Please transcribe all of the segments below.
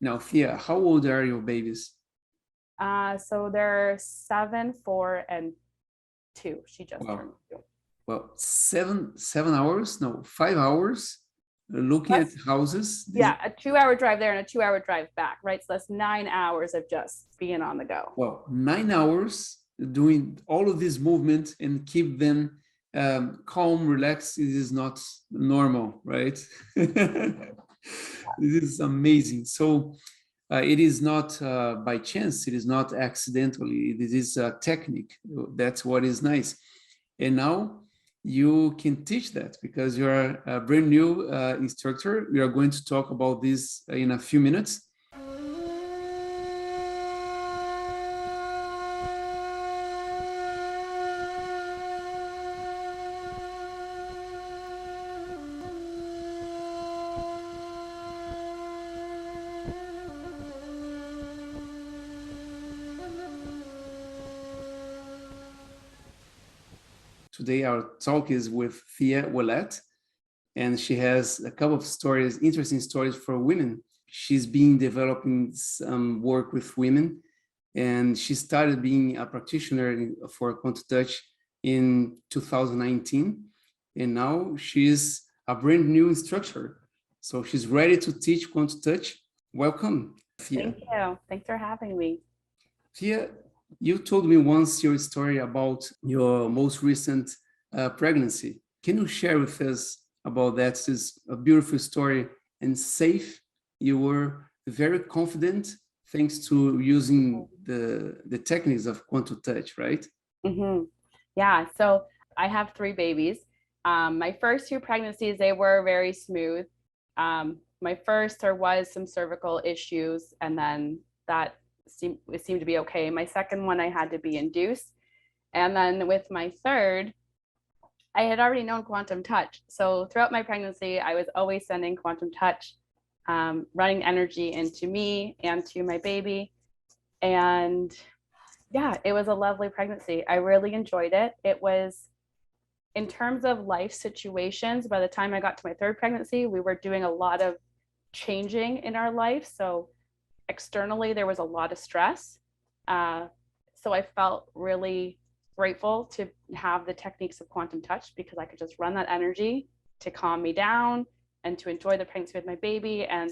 Now, Thea, how old are your babies? So they're 7, 4, and 2. She just turned Wow. 2. Well, 7 hours, no, 5 hours looking at That's houses. yeah, a 2-hour drive there and a 2-hour drive back, right? So that's 9 hours of just being on the go. Well, 9 hours doing all of this movement and keep them calm, relaxed. It is not normal, right? This is amazing. So it is not by chance. It is not accidentally. It is a technique. That's what is nice. And now you can teach that because you're a brand new instructor. We are going to talk about this in a few minutes. Today, our talk is with Thea Willette, and she has a couple of stories, interesting stories for women. She's been developing some work with women, and she started being a practitioner for Quantum Touch in 2019, and now she's a brand new instructor. So she's ready to teach Quantum Touch. Welcome, Thea. Thank you. Thanks for having me. Thea, you told me once your story about your most recent pregnancy. Can you share with us about that? It's a beautiful story and safe. You were very confident thanks to using the techniques of quantum touch, right? Hmm. Yeah, so I have 3 babies. My first 2 pregnancies, they were very smooth. My first, there was some cervical issues, and then it seemed to be okay. My second one, I had to be induced. And then with my third, I had already known quantum touch. So throughout my pregnancy, I was always sending quantum touch, running energy into me and to my baby. And yeah, it was a lovely pregnancy. I really enjoyed it. It was, in terms of life situations, by the time I got to my third pregnancy, we were doing a lot of changing in our life. So externally, there was a lot of stress. Uh, so I felt really grateful to have the techniques of quantum touch because I could just run that energy to calm me down and to enjoy the pregnancy with my baby. And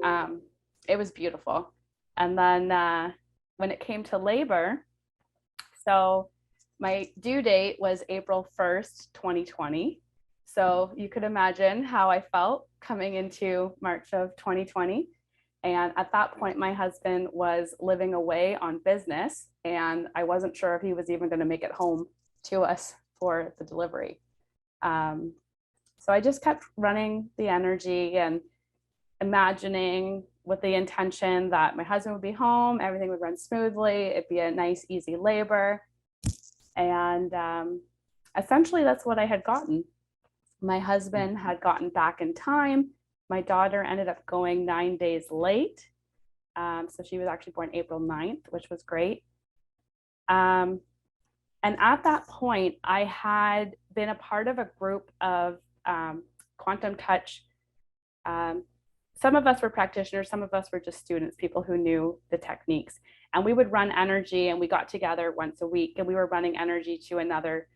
um, it was beautiful. And then when it came to labor, so my due date was April 1st, 2020. So you could imagine how I felt coming into March of 2020. And at that point, my husband was living away on business, and I wasn't sure if he was even going to make it home to us for the delivery. Um, so I just kept running the energy and imagining with the intention that my husband would be home, everything would run smoothly, it'd be a nice, easy labor. And essentially, that's what I had gotten. My husband had gotten back in time. My daughter ended up going 9 days late. So she was actually born April 9th, which was great. Um, and at that point, I had been a part of a group of quantum touch. Um, some of us were practitioners, some of us were just students, people who knew the techniques. And we would run energy, and we got together once a week, and we were running energy to another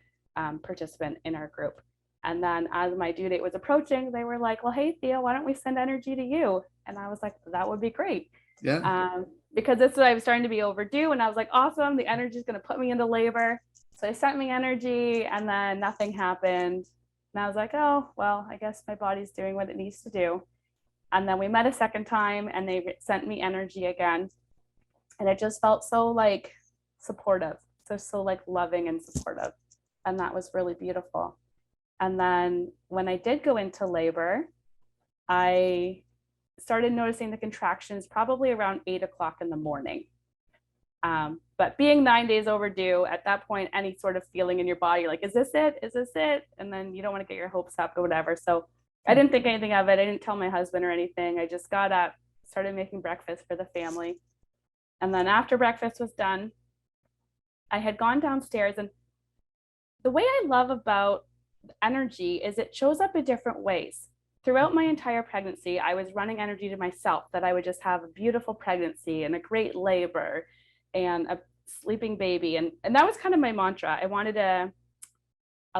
participant in our group. And then as my due date was approaching, they were like, well, hey, Thea, why don't we send energy to you? And I was like, that would be great. Yeah. Because this I was starting to be overdue. And I was like, awesome, the energy is going to put me into labor. So they sent me energy, and then nothing happened. And I was like, oh, well, I guess my body's doing what it needs to do. And then we met a second time, and they sent me energy again. And it just felt so like supportive, so like loving and supportive. And that was really beautiful. And then when I did go into labor, I started noticing the contractions probably around 8 o'clock in the morning. But being 9 days overdue, at that point, any sort of feeling in your body, like, is this it? Is this it? And then you don't want to get your hopes up or whatever. So I didn't think anything of it. I didn't tell my husband or anything. I just got up, started making breakfast for the family. And then after breakfast was done, I had gone downstairs. And the way I love about energy is it shows up in different ways. throughout my entire pregnancy, I was running energy to myself that I would just have a beautiful pregnancy and a great labor and a sleeping baby. And that was kind of my mantra. I wanted a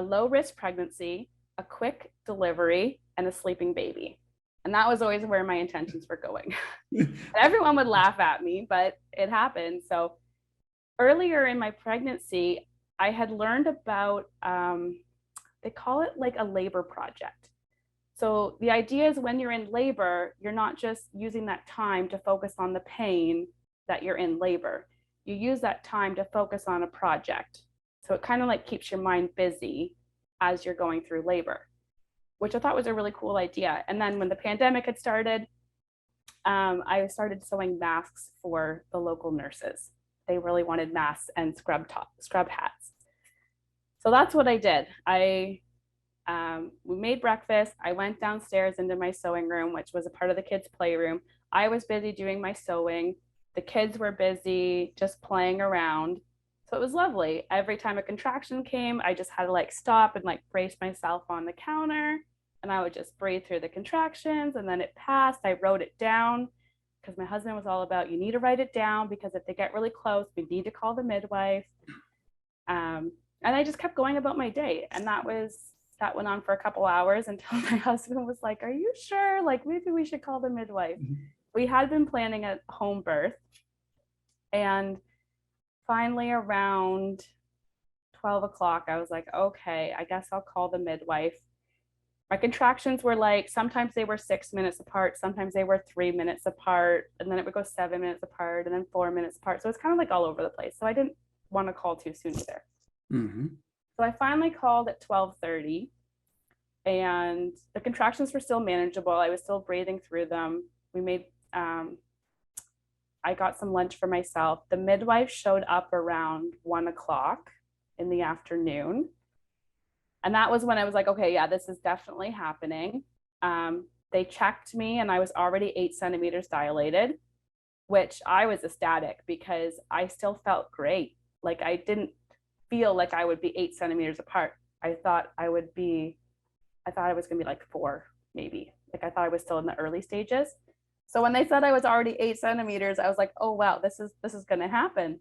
low risk pregnancy, a quick delivery, and a sleeping baby. And that was always where my intentions were going. And everyone would laugh at me, but it happened. So earlier in my pregnancy, I had learned about, they call it like a labor project. So the idea is when you're in labor, you're not just using that time to focus on the pain that you're in labor. You use that time to focus on a project. So it kind of like keeps your mind busy as you're going through labor, which I thought was a really cool idea. And then when the pandemic had started, I started sewing masks for the local nurses. They really wanted masks and scrub hats. So that's what I did. We made breakfast. I went downstairs into my sewing room, which was a part of the kids' playroom. I was busy doing my sewing. The kids were busy just playing around. So it was lovely. Every time a contraction came, I just had to like stop and like brace myself on the counter. And I would just breathe through the contractions. And then it passed. I wrote it down because my husband was all about, you need to write it down because if they get really close, we need to call the midwife. And I just kept going about my day. And that went on for a couple hours until my husband was like, are you sure? Like, maybe we should call the midwife. We had been planning a home birth. And finally around 12 o'clock, I was like, okay, I guess I'll call the midwife. My contractions were like, sometimes they were 6 minutes apart, sometimes they were 3 minutes apart, and then it would go 7 minutes apart, and then 4 minutes apart. So it's kind of like all over the place. So I didn't want to call too soon either. Mm-hmm. So I finally called at 12:30, and the contractions were still manageable. I was still breathing through them. I got some lunch for myself. The midwife showed up around 1 o'clock in the afternoon. And that was when I was like, okay, yeah, this is definitely happening. They checked me and I was already 8 centimeters dilated, which I was ecstatic because I still felt great. Like I didn't feel like I would be 8 centimeters apart. I thought I was gonna be like 4, maybe. Like I thought I was still in the early stages. So when they said I was already 8 centimeters, I was like, oh wow, this is gonna happen.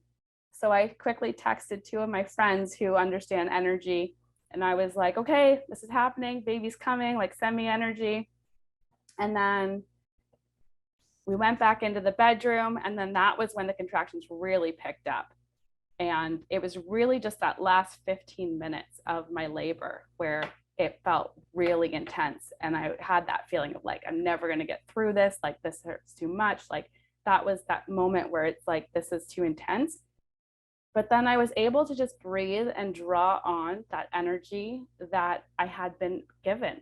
So I quickly texted 2 of my friends who understand energy. And I was like, okay, this is happening, baby's coming, like send me energy. And then we went back into the bedroom, and then that was when the contractions really picked up. And it was really just that last 15 minutes of my labor where it felt really intense. And I had that feeling of like, I'm never gonna get through this, like this hurts too much. Like that was that moment where it's like, this is too intense. But then I was able to just breathe and draw on that energy that I had been given.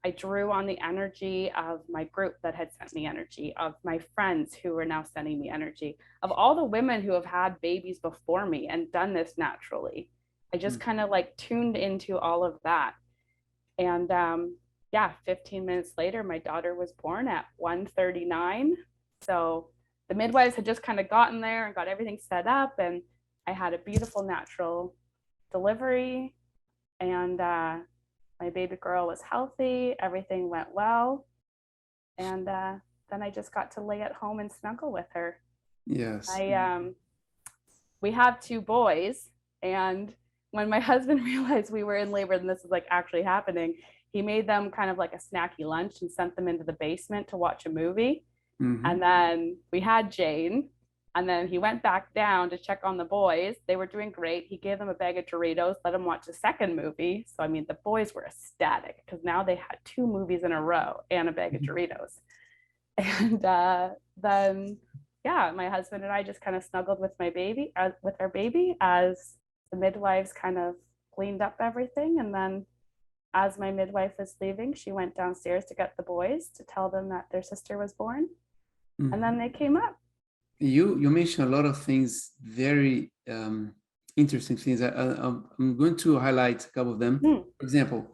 I drew on the energy of my group that had sent me energy, of my friends who were now sending me energy, of all the women who have had babies before me and done this naturally. I just kind of like tuned into all of that. And 15 minutes later, my daughter was born at 1:39. So the midwives had just kind of gotten there and got everything set up, and I had a beautiful natural delivery, and my baby girl was healthy. Everything went well. And then I just got to lay at home and snuggle with her. Yes. We have 2 boys. And when my husband realized we were in labor and this is like actually happening, he made them kind of like a snacky lunch and sent them into the basement to watch a movie. Mm-hmm. And then we had Jane. And then he went back down to check on the boys. They were doing great. He gave them a bag of Doritos, let them watch a second movie. So, I mean, the boys were ecstatic because now they had 2 movies in a row and a bag of Doritos. And then, my husband and I just kind of snuggled with our baby as the midwives kind of cleaned up everything. And then as my midwife was leaving, she went downstairs to get the boys to tell them that their sister was born. Mm-hmm. And then they came up. You mentioned a lot of things, very interesting things. I'm going to highlight a couple of them. For example,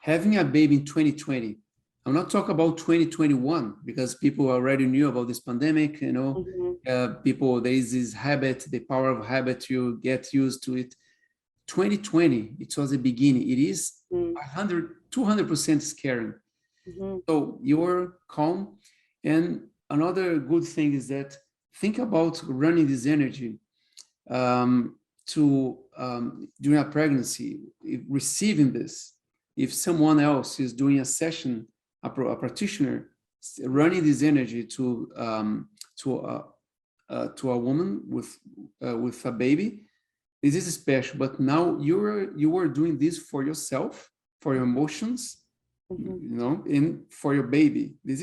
having a baby in 2020. I'm not talking about 2021 because people already knew about this pandemic. You know, there is this habit, the power of habit. You get used to it. 2020, it was the beginning. It is 200% scary. Mm-hmm. So you're calm. And another good thing is that think about running this energy to during a pregnancy, receiving this. If someone else is doing a session, a practitioner running this energy to a woman with a baby, this is special. But now you are doing this for yourself, for your emotions, Mm-hmm. and for your baby. This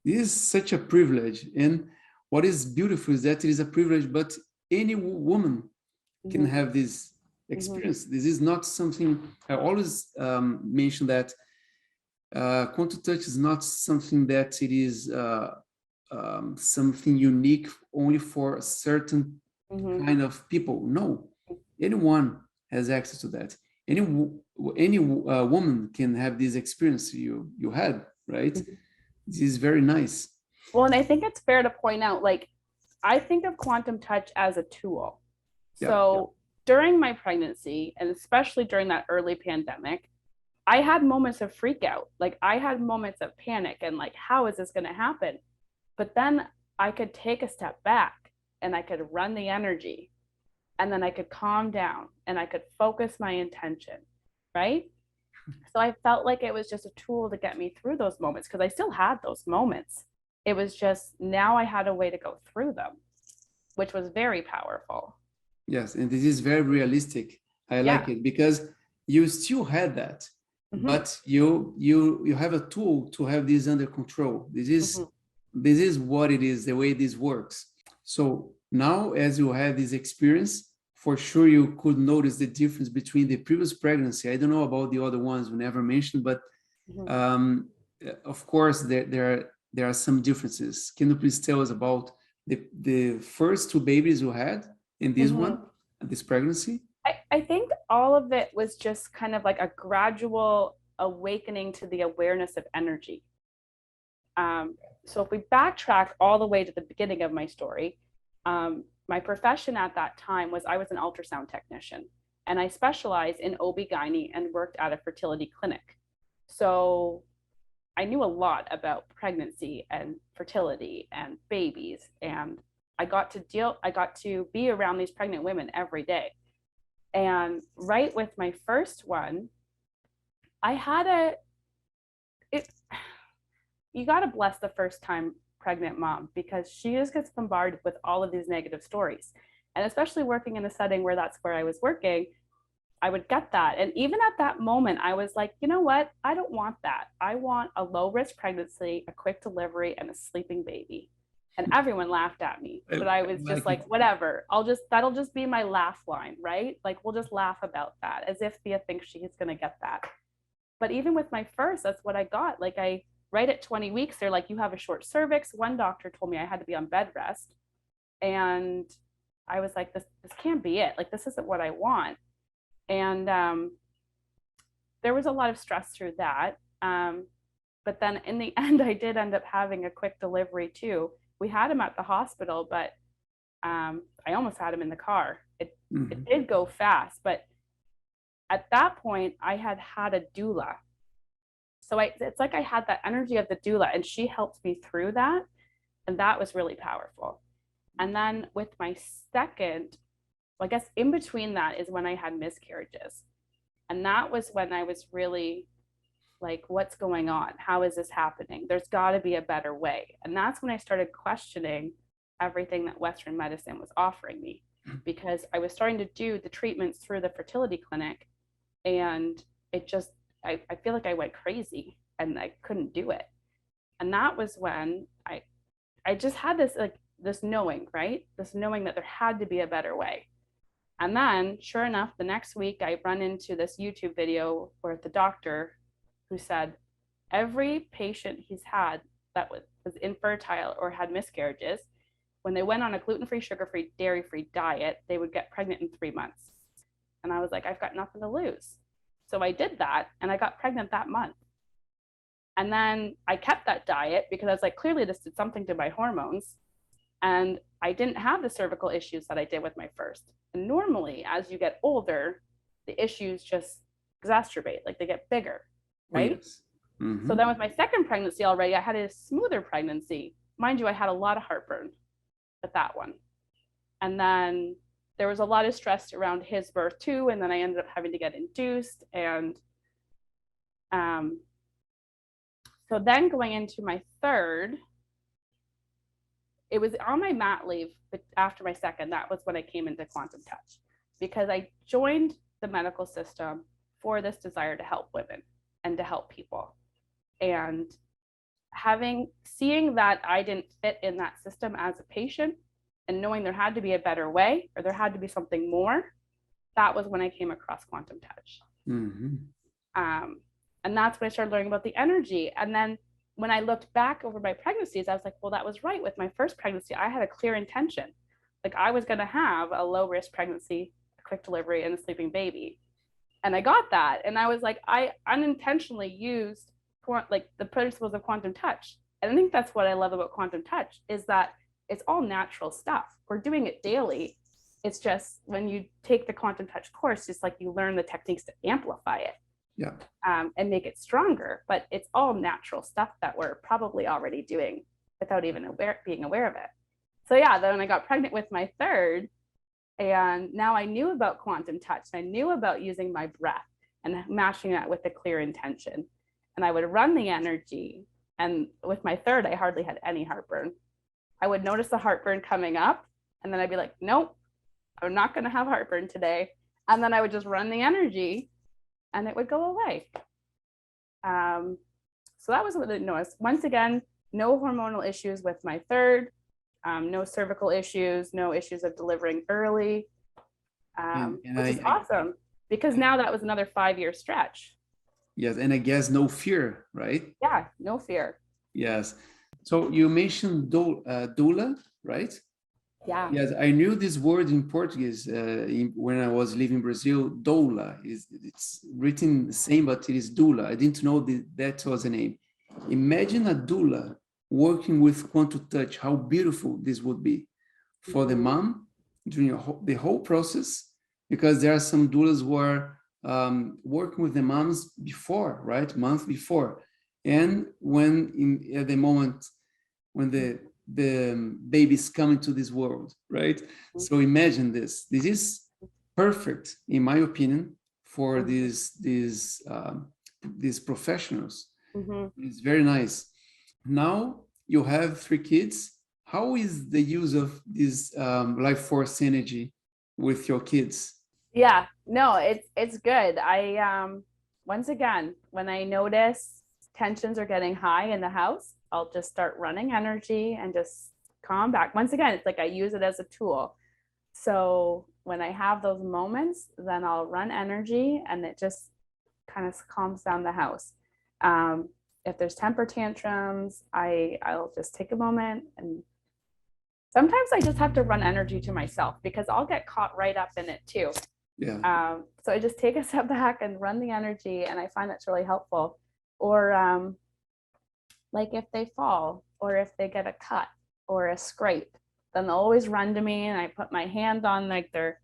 is such a privilege. And what is beautiful is that it is a privilege, but any woman can Mm-hmm. have this Mm-hmm. experience. This is not something, I always mention that quantum touch is not something that it is something unique only for a certain Mm-hmm. kind of people. No, anyone has access to that. Any woman can have this experience you had, right? Mm-hmm. This is very nice. Well, and I think it's fair to point out, like, I think of quantum touch as a tool. Yeah, So during my pregnancy, and especially during that early pandemic, I had moments of freak out. Like, I had moments of panic and, like, how is this going to happen? But then I could take a step back and I could run the energy, and then I could calm down and I could focus my intention, right? So I felt like it was just a tool to get me through those moments, because I still had those moments. It was just now I had a way to go through them, which was very powerful. yes, and this is very realistic. I like Yeah. it because you still had that, Mm-hmm. but you have a tool to have this under control. Mm-hmm. This is what it is, the way this works. So now, as you have this experience, for sure you could notice the difference between the previous pregnancy. I don't know about the other ones we never mentioned, but Mm-hmm. of course there are some differences. Can you please tell us about the first two babies you had and this Mm-hmm. one, this pregnancy? I think all of it was just kind of like a gradual awakening to the awareness of energy. So if we backtrack all the way to the beginning of my story, my profession at that time was I was an ultrasound technician, and I specialized in OB-GYN and worked at a fertility clinic. So I knew a lot about pregnancy and fertility and babies, and I got to be around these pregnant women every day. And right with my first one, I had it you got to bless the first time pregnant mom, because she just gets bombarded with all of these negative stories. And especially working in a setting where that's where I was working, I would get that. And even at that moment, I was like, you know what? I don't want that. I want a low risk pregnancy, a quick delivery, and a sleeping baby. And everyone laughed at me, I, but I I was just like it. like, whatever. That'll just be my laugh line, right? Like, we'll just laugh about that as if Thea thinks she's going to get that. But even with my first, that's what I got. Like, right at 20 weeks, they're like, you have a short cervix. One doctor told me I had to be on bed rest. And I was like, this can't be it. Like, this isn't what I want. And there was a lot of stress through that. But then in the end, I did end up having a quick delivery too. We had him at the hospital, but I almost had him in the car. It did go fast, but at that point, I had had a doula. So it's like I had that energy of the doula, and she helped me through that. And that was really powerful. And then with my second, I guess in between that is when I had miscarriages. And that was when I was really like, what's going on? How is this happening? There's got to be a better way. And that's when I started questioning everything that Western medicine was offering me, because I was starting to do the treatments through the fertility clinic, and it just, I feel like I went crazy and I couldn't do it. And that was when I just had this, like, this knowing, right? This knowing that there had to be a better way. And then, sure enough, the next week I run into this YouTube video where the doctor who said every patient he's had that was infertile or had miscarriages, when they went on a gluten-free, sugar-free, dairy-free diet, they would get pregnant in 3 months. And I was like, I've got nothing to lose. So I did that, and I got pregnant that month. And then I kept that diet because I was like, clearly this did something to my hormones. And I didn't have the cervical issues that I did with my first. And normally, as you get older, the issues just exacerbate, like they get bigger, Oh, right? yes. Mm-hmm. So then with my second pregnancy already, I had a smoother pregnancy. Mind you, I had a lot of heartburn with that one. And then there was a lot of stress around his birth too. And then I ended up having to get induced. And so then going into my third, it was on my mat leave, but after my second, that was when I came into Quantum Touch, because I joined the medical system for this desire to help women and to help people. And seeing that I didn't fit in that system as a patient, and knowing there had to be a better way, or there had to be something more, that was when I came across Quantum Touch. Mm-hmm. And that's when I started learning about the energy. And then when I looked back over my pregnancies, I was like, well, that was right. With my first pregnancy, I had a clear intention. Like, I was going to have a low risk pregnancy, a quick delivery, and a sleeping baby. And I got that. And I was like, I unintentionally used like the principles of Quantum Touch. And I think that's what I love about Quantum Touch, is that it's all natural stuff. We're doing it daily. It's just when you take the Quantum Touch course, it's like you learn the techniques to amplify it. Yeah. And make it stronger. But it's all natural stuff that we're probably already doing without even being aware of it. So yeah, then when I got pregnant with my third, and now I knew about Quantum Touch, I knew about using my breath and matching that with a clear intention. And I would run the energy. And with my third, I hardly had any heartburn. I would notice the heartburn coming up, and then I'd be like, nope, I'm not going to have heartburn today. And then I would just run the energy, and it would go away. So that was what I noticed. Once again, no hormonal issues with my third, no cervical issues, no issues of delivering early, which is awesome, because now that was another 5-year stretch. Yes, and I guess no fear, right? Yeah, no fear. Yes. So you mentioned doula, right? Yeah. Yes, I knew this word in Portuguese when I was living in Brazil. Doula it's written the same, but it is doula. I didn't know that was a name. Imagine a doula working with Quantum Touch. How beautiful this would be for the mom during the whole process, because there are some doulas who are working with the moms before, right, month before, and at the moment when the baby's coming to this world, right? So imagine this is perfect, in my opinion, for these professionals. It's very nice. Now you have 3 kids. How is the use of this life force energy with your kids? Yeah, no, it's good. I once again, when I notice tensions are getting high in the house, I'll just start running energy and just calm back. Once again, it's like I use it as a tool. So when I have those moments, then I'll run energy, and it just kind of calms down the house. If there's temper tantrums, I'll just take a moment, and sometimes I just have to run energy to myself, because I'll get caught right up in it too. Yeah. So I just take a step back and run the energy, and I find that's really helpful. Or like if they fall, or if they get a cut or a scrape, then they'll always run to me, and I put my hand on like their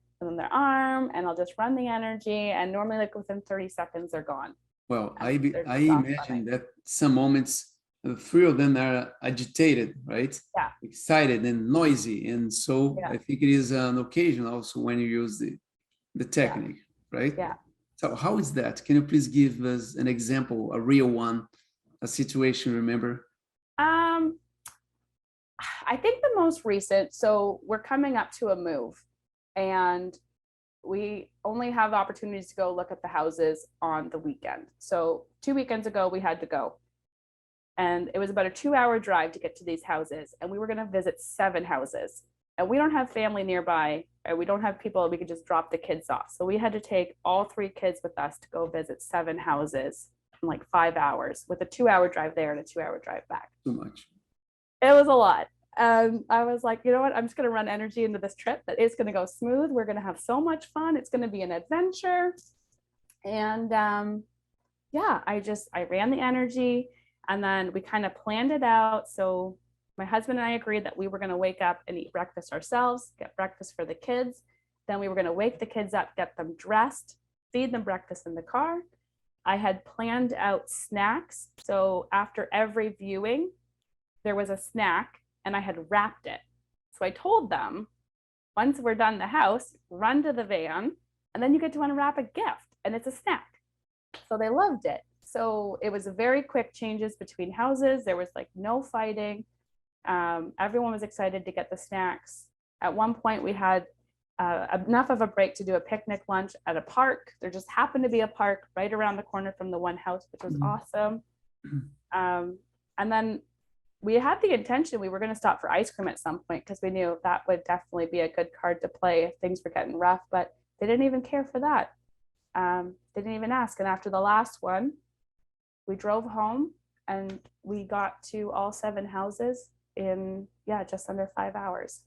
arm, and I'll just run the energy, and normally like within 30 seconds they're gone. Well, I imagine that some moments the 3 of them are agitated, right? Yeah. Excited and noisy, and so I think it is an occasion also when you use the technique, right? Yeah. So how is that? Can you please give us an example, a real one, a situation, remember? I think the most recent, so we're coming up to a move, and we only have opportunities to go look at the houses on the weekend. So 2 weekends ago, we had to go. And it was about a 2-hour drive to get to these houses. And we were going to visit 7 houses. And we don't have family nearby, or we don't have people we could just drop the kids off. So we had to take all 3 kids with us to go visit 7 houses in like 5 hours, with a 2-hour drive there and a 2-hour drive back. Too much. It was a lot. I was like, you know what? I'm just going to run energy into this trip. That it's going to go smooth. We're going to have so much fun. It's going to be an adventure. And yeah, I ran the energy, and then we kind of planned it out. So my husband and I agreed that we were going to wake up and eat breakfast ourselves, get breakfast for the kids. Then we were going to wake the kids up, get them dressed, feed them breakfast in the car. I had planned out snacks. So after every viewing, there was a snack and I had wrapped it. So I told them, once we're done the house, run to the van and then you get to unwrap a gift and it's a snack. So they loved it. So it was a very quick changes between houses. There was like no fighting. Everyone was excited to get the snacks. At one point we had enough of a break to do a picnic lunch at a park. There just happened to be a park right around the corner from the one house, which was awesome. And then we had the intention we were going to stop for ice cream at some point because we knew that would definitely be a good card to play if things were getting rough, but they didn't even care for that. They didn't even ask. And after the last one, we drove home and we got to all 7 houses in, just under 5 hours.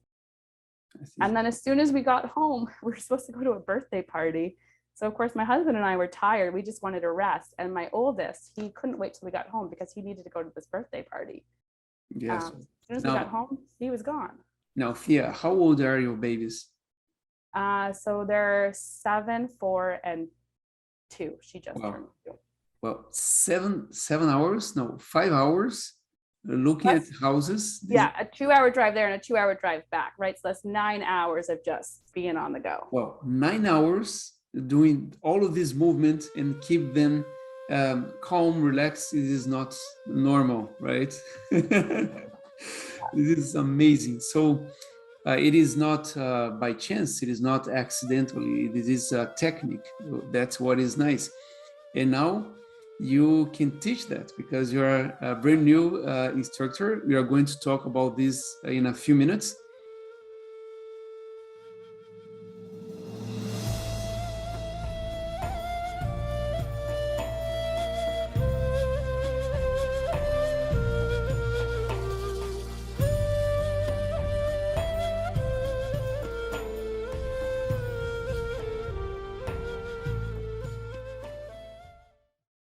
And then as soon as we got home, we were supposed to go to a birthday party. So of course my husband and I were tired. We just wanted to rest. And my oldest, he couldn't wait till we got home because he needed to go to this birthday party. Yes. As soon as we got home, he was gone. Now, Thea, how old are your babies? So they're 7, 4, and 2. She just turned 2. Well, 7 hours? No, 5 hours looking at houses. Yeah, a 2-hour drive there and a 2-hour drive back, right? So that's 9 hours of just being on the go. Well, 9 hours doing all of this movement and keep them calm, relaxed. It is not normal, right? This is amazing. So it is not by chance. It is not accidentally. This is a technique. That's what is nice. And now you can teach that because you're a brand new instructor. We are going to talk about this in a few minutes.